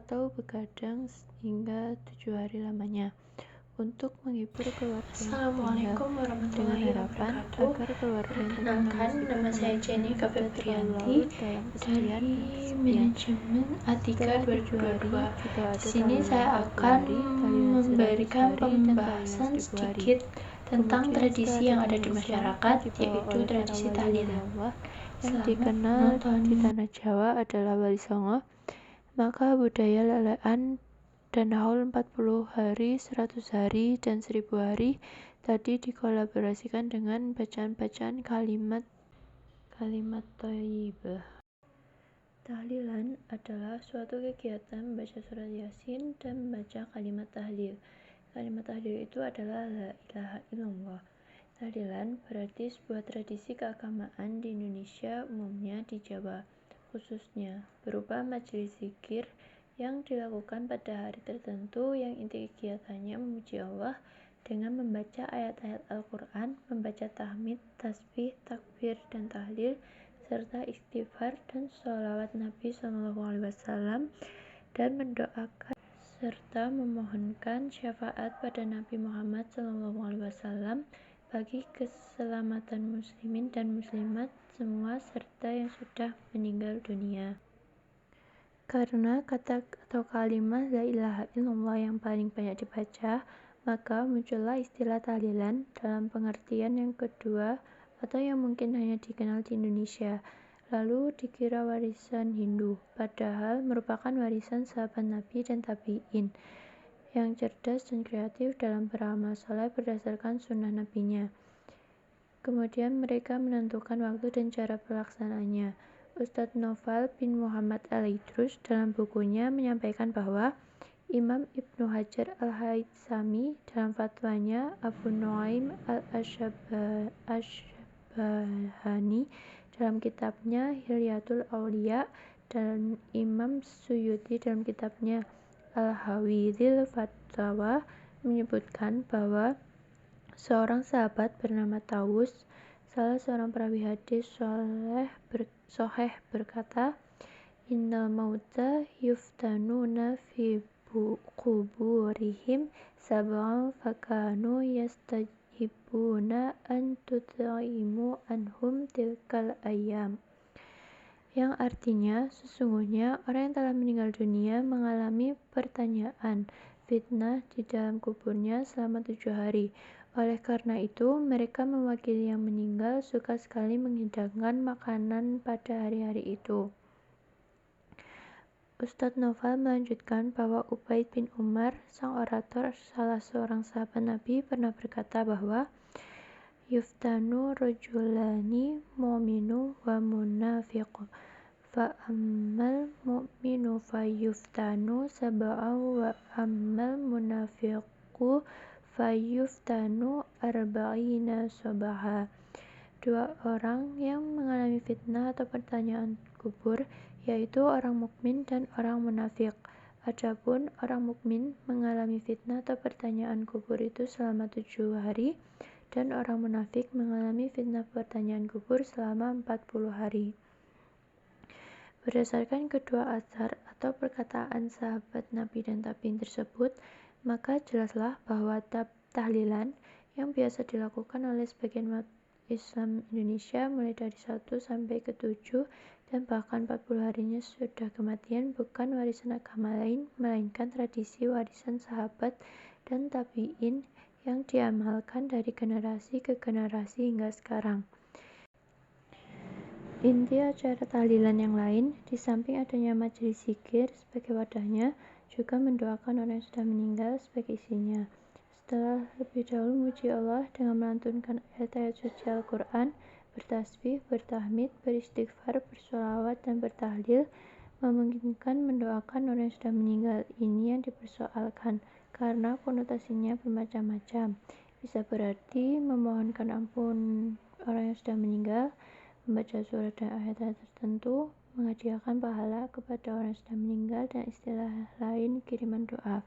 atau begadang hingga 7 hari lamanya untuk menghibur keluarga yang Assalamualaikum dengan warahmatullahi harapan wabarakatuh. agar keluarga yang Perkenalkan, nama saya Jenny Kaveprianti dari Manajemen A3 2022. Di sini saya akan memberikan pembahasan sedikit tentang tradisi yang ada di masyarakat, yaitu tradisi tahlilan. Yang dikenal di tanah Jawa adalah Wali Songo, maka budaya lelean dan haul 40 hari, 100 hari, dan 1000 hari tadi dikolaborasikan dengan bacaan-bacaan kalimat thayyibah. Tahlilan adalah suatu kegiatan membaca surat Yasin dan membaca kalimat tahlil. Kalimat tahlil itu adalah la ilaha illallah. Tahlilan berarti sebuah tradisi keagamaan di Indonesia, umumnya di Jawa khususnya, berupa majelis zikir yang dilakukan pada hari tertentu yang inti kegiatannya memuji Allah dengan membaca ayat-ayat Al-Quran, membaca tahmid, tasbih, takbir, dan tahlil, serta istighfar dan sholawat Nabi SAW, dan mendoakan serta memohonkan syafaat pada Nabi Muhammad SAW bagi keselamatan muslimin dan muslimat semua serta yang sudah meninggal dunia. Karena kata atau kalimat la ilaha illallah yang paling banyak dibaca, maka muncullah istilah tahlilan dalam pengertian yang kedua atau yang mungkin hanya dikenal di Indonesia, lalu dikira warisan Hindu, padahal merupakan warisan sahabat Nabi dan tabi'in yang cerdas dan kreatif dalam beramal soleh berdasarkan sunnah nabinya. Kemudian mereka menentukan waktu dan cara pelaksanaannya. Ustadz Noval bin Muhammad Al-Idrus dalam bukunya menyampaikan bahwa Imam Ibnu Hajar Al-Haytsami dalam fatwanya, Abu Nuaim Al-Asbahani dalam kitabnya Hilyatul Auliya, dan Imam Suyuti dalam kitabnya Al-Hawidhil Fatawa menyebutkan bahwa seorang sahabat bernama Tawus, salah seorang perawi hadis soheh berkata, Innal mauta yuftanuna fi kuburihim sab'an fakanu yastajibuna an tut'imu anhum tilkal ayyam. Yang artinya, sesungguhnya orang yang telah meninggal dunia mengalami pertanyaan, fitnah di dalam kuburnya selama 7 hari. Oleh karena itu, mereka mewakili yang meninggal suka sekali menghidangkan makanan pada hari-hari itu. Ustadz Noval melanjutkan bahwa Ubaid bin Umar, sang orator, salah seorang sahabat Nabi, pernah berkata bahwa yuftanu rajulani mu'minu wa munafiqu fa ammal mu'minu fa yuftanu sab'a wa ammal munafiqu fayuftanu arba'ina sabaha. Dua orang yang mengalami fitnah atau pertanyaan kubur, yaitu orang mukmin dan orang munafik. Adapun orang mukmin mengalami fitnah atau pertanyaan kubur itu selama 7 hari, dan orang munafik mengalami fitnah pertanyaan kubur selama 40 hari. Berdasarkan kedua atsar atau perkataan sahabat Nabi dan tabi'in tersebut, maka jelaslah bahwa tahlilan yang biasa dilakukan oleh sebagian umat Islam Indonesia mulai dari 1 sampai ke 7 dan bahkan 40 harinya sudah kematian bukan warisan agama lain, melainkan tradisi warisan sahabat dan tabi'in yang diamalkan dari generasi ke generasi hingga sekarang. Inti acara tahlilan yang lain, di samping adanya majelis zikir sebagai wadahnya, juga mendoakan orang yang sudah meninggal sebagai isinya. Setelah lebih dahulu memuji Allah dengan melantunkan ayat-ayat suci Al-Quran, bertasbih, bertahmid, beristighfar, bersolawat, dan bertahlil, memungkinkan mendoakan orang yang sudah meninggal. Ini yang dipersoalkan, karena konotasinya bermacam-macam. Bisa berarti memohonkan ampun orang yang sudah meninggal, membaca surat dan ayat-ayat tertentu, menghadiahkan pahala kepada orang yang sudah meninggal, dan istilah lain kiriman doa.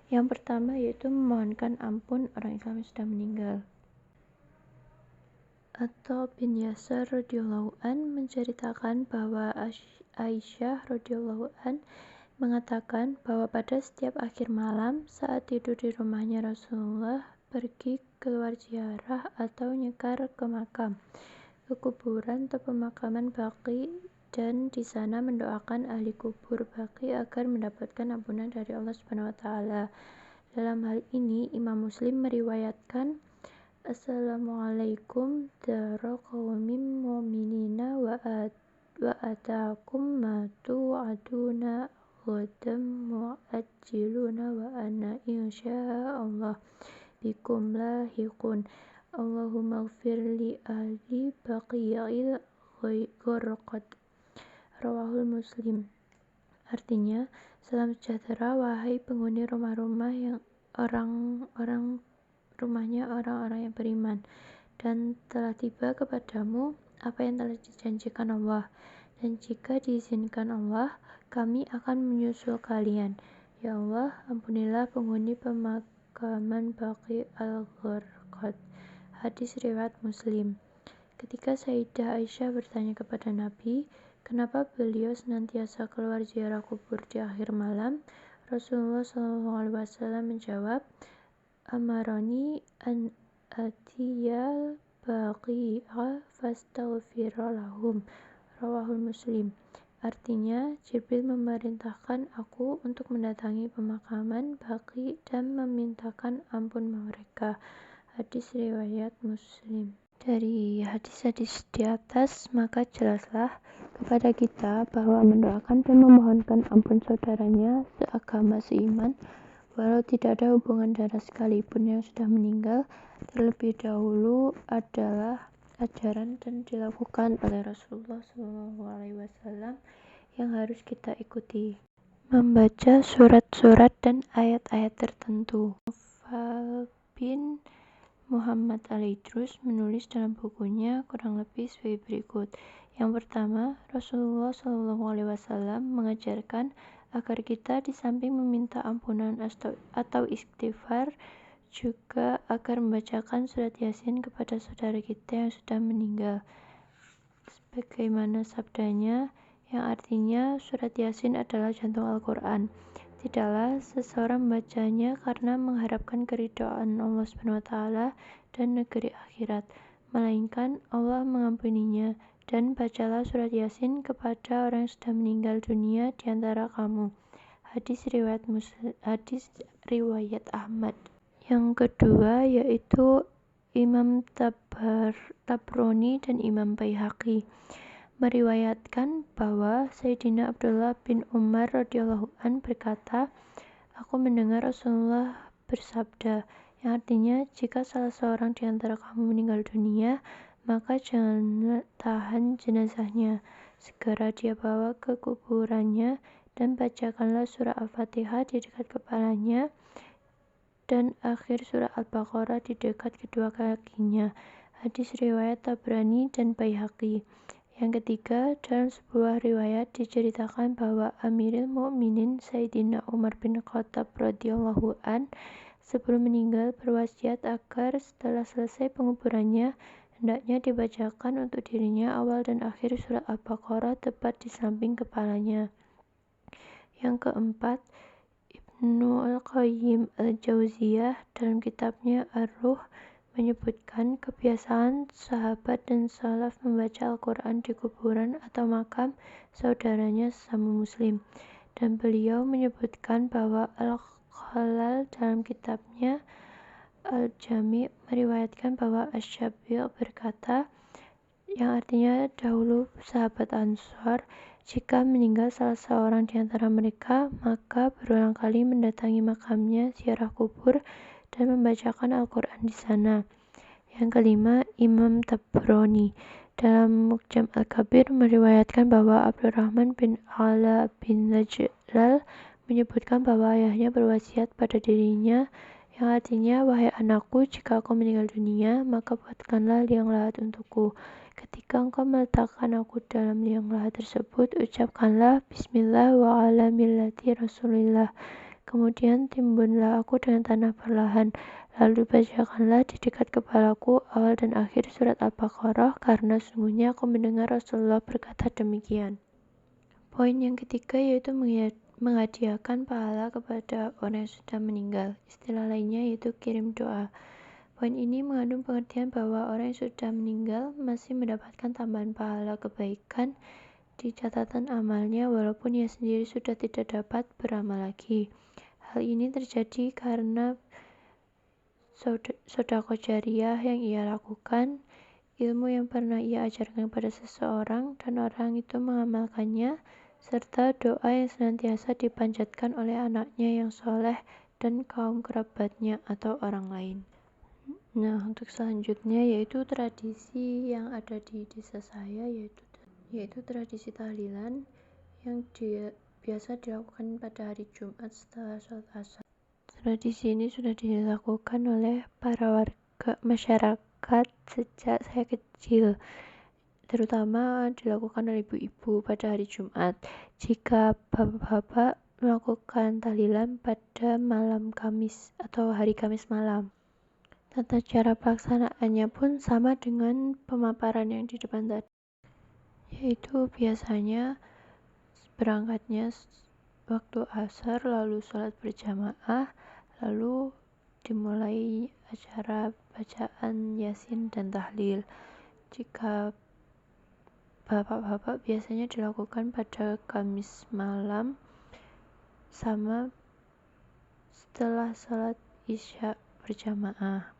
Yang pertama yaitu memohonkan ampun orang Islam yang sudah meninggal. Atha bin Yasar radhiyallahu an menceritakan bahwa Aisyah radhiyallahu an mengatakan bahwa pada setiap akhir malam saat tidur di rumahnya Rasulullah pergi keluar ziarah atau nyekar ke makam, ke kuburan atau pemakaman Baqi, dan di sana mendoakan ahli kubur Baqi agar mendapatkan ampunan dari Allah Subhanahu wa taala. Dalam hal ini Imam Muslim meriwayatkan, Assalamualaikum dara qaumin mu'minina wa ataakum ma tu'aduna ghadan mu'ajjiluna wa ana insyaallah bikum lahiqun. Allahumma ighfir li ahli baqi'il gharqad. Rawahul Muslim. Artinya, salam sejahtera wahai penghuni rumah-rumah yang rumahnya orang-orang yang beriman, dan telah tiba kepadamu apa yang telah dijanjikan Allah, dan jika diizinkan Allah, kami akan menyusul kalian. Ya Allah, ampunilah penghuni pemakaman Baqi al-Gharqad. Hadis riwayat Muslim. Ketika Sayyidah Aisyah bertanya kepada Nabi, kenapa beliau senantiasa keluar ziarah kubur di akhir malam, Rasulullah SAW menjawab, Amaroni an atiyal baqi'a fastaghfira lahum. Rawahul Muslim. Artinya, Jibril memerintahkan aku untuk mendatangi pemakaman Baqi dan memintakan ampun mereka. Hadis riwayat Muslim. Dari hadis-hadis di atas, maka jelaslah kepada kita bahwa mendoakan dan memohonkan ampun saudaranya seagama seiman, walau tidak ada hubungan darah sekalipun yang sudah meninggal, terlebih dahulu adalah ajaran dan dilakukan oleh Rasulullah SAW yang harus kita ikuti. Membaca surat-surat dan ayat-ayat tertentu. Novel bin Muhammad Al-Idrus menulis dalam bukunya kurang lebih sebagai berikut. Yang pertama, Rasulullah SAW mengajarkan agar kita di samping meminta ampunan atau istighfar, juga agar membacakan surat Yasin kepada saudara kita yang sudah meninggal. Sebagaimana sabdanya, yang artinya surat Yasin adalah jantung Al-Quran. Tidaklah seseorang membacanya karena mengharapkan keridhaan Allah SWT dan negeri akhirat, melainkan Allah mengampuninya. Dan bacalah surat Yasin kepada orang yang sudah meninggal dunia di antara kamu. Hadis riwayat Ahmad. Yang kedua yaitu Imam Tabrani dan Imam Baihaqi meriwayatkan bahwa Sayyidina Abdullah bin Umar radhiyallahu an berkata, aku mendengar Rasulullah bersabda, yang artinya, jika salah seorang di antara kamu meninggal dunia, maka jangan tahan jenazahnya, segera dia bawa ke kuburannya dan bacakanlah surah Al-Fatihah di dekat kepalanya dan akhir surah Al-Baqarah di dekat kedua kakinya. Hadis riwayat Tabrani dan Baihaqi. Yang ketiga, dalam sebuah riwayat diceritakan bahwa Amirul Mukminin Sayyidina Umar bin Khattab radhiyallahu an sebelum meninggal berwasiat agar setelah selesai penguburannya hendaknya dibacakan untuk dirinya awal dan akhir surat Al-Baqarah tepat di samping kepalanya. Yang keempat, Ibnu Al-Qayyim Al-Jauziyah dalam kitabnya Ar-Ruh menyebutkan kebiasaan sahabat dan salaf membaca Al-Quran di kuburan atau makam saudaranya sesama muslim. Dan beliau menyebutkan bahwa Al-Khalal dalam kitabnya Al-Jami' meriwayatkan bahwa Asy-Syafi'i berkata, yang artinya dahulu sahabat Ansor, jika meninggal salah seorang di antara mereka, maka berulang kali mendatangi makamnya, ziarah kubur, dan membacakan Al-Quran di sana. Yang kelima, Imam Tabrani dalam Mu'jam Al-Kabir meriwayatkan bahwa Abdurrahman bin Ala bin Najlal menyebutkan bahwa ayahnya berwasiat pada dirinya, yang artinya, wahai anakku, jika aku meninggal dunia, maka buatkanlah liang lahat untukku. Ketika engkau meletakkan aku dalam liang lahat tersebut, ucapkanlah Bismillah wa ala millati Rasulillah. Kemudian timbunlah aku dengan tanah perlahan. Lalu bacakanlah di dekat kepalaku awal dan akhir surat Al-Baqarah, karena sungguhnya aku mendengar Rasulullah berkata demikian. Poin yang ketiga yaitu menghadiahkan pahala kepada orang yang sudah meninggal. Istilah lainnya yaitu kirim doa. Poin ini mengandung pengertian bahwa orang yang sudah meninggal masih mendapatkan tambahan pahala kebaikan di catatan amalnya walaupun ia sendiri sudah tidak dapat beramal lagi. Hal ini terjadi karena sedekah jariyah yang ia lakukan, ilmu yang pernah ia ajarkan kepada seseorang dan orang itu mengamalkannya, serta doa yang senantiasa dipanjatkan oleh anaknya yang soleh dan kaum kerabatnya atau orang lain. Nah, untuk selanjutnya yaitu tradisi yang ada di desa saya yaitu tradisi tahlilan yang biasa dilakukan pada hari Jumat setelah sholat asar. Tradisi ini sudah dilakukan oleh para warga masyarakat sejak saya kecil, terutama dilakukan oleh ibu-ibu pada hari Jumat. Jika bapak-bapak melakukan tahlilan pada malam Kamis atau hari Kamis malam. Tata cara pelaksanaannya pun sama dengan pemaparan yang di depan tadi, yaitu biasanya berangkatnya waktu asar, lalu sholat berjamaah, lalu dimulai acara bacaan Yasin dan tahlil. Jika bapak-bapak biasanya dilakukan pada Kamis malam sama setelah sholat Isya berjamaah.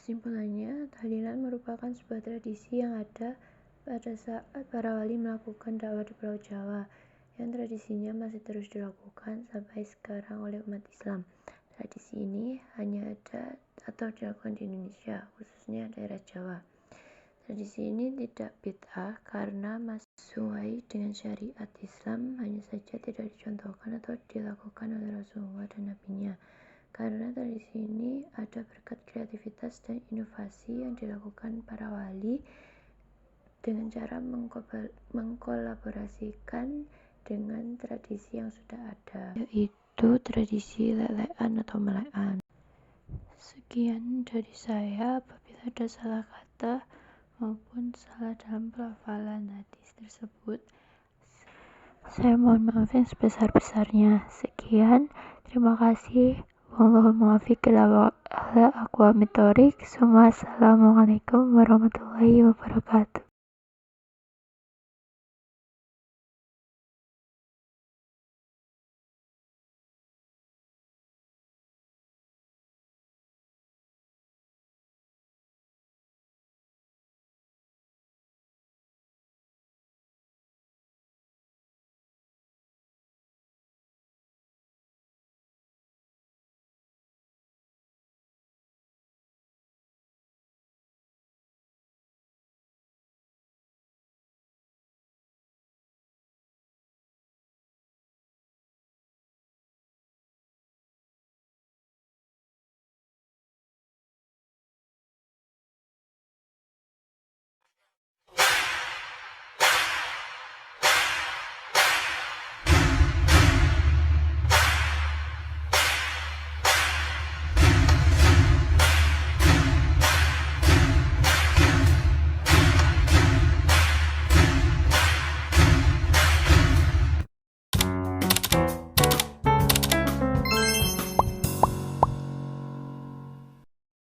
Kesimpulannya, tahlilan merupakan sebuah tradisi yang ada pada saat para wali melakukan dakwah di Pulau Jawa, yang tradisinya masih terus dilakukan sampai sekarang oleh umat Islam. Tradisi ini hanya ada atau dilakukan di Indonesia, khususnya daerah Jawa. Tradisi ini tidak bid'ah karena masih sesuai dengan syariat Islam, hanya saja tidak dicontohkan atau dilakukan oleh Rasulullah dan Nabi-Nya. Karena tradisi ini ada berkat kreativitas dan inovasi yang dilakukan para wali dengan cara mengkolaborasikan dengan tradisi yang sudah ada, yaitu tradisi lelean atau melean. Sekian dari saya. Apabila ada salah kata maupun salah dalam pelafalan hadis tersebut, saya mohon maaf yang sebesar-besarnya. Sekian, terima kasih. Wallahul muwaffiq ila aqwamit thoriq. Assalamualaikum warahmatullahi wabarakatuh.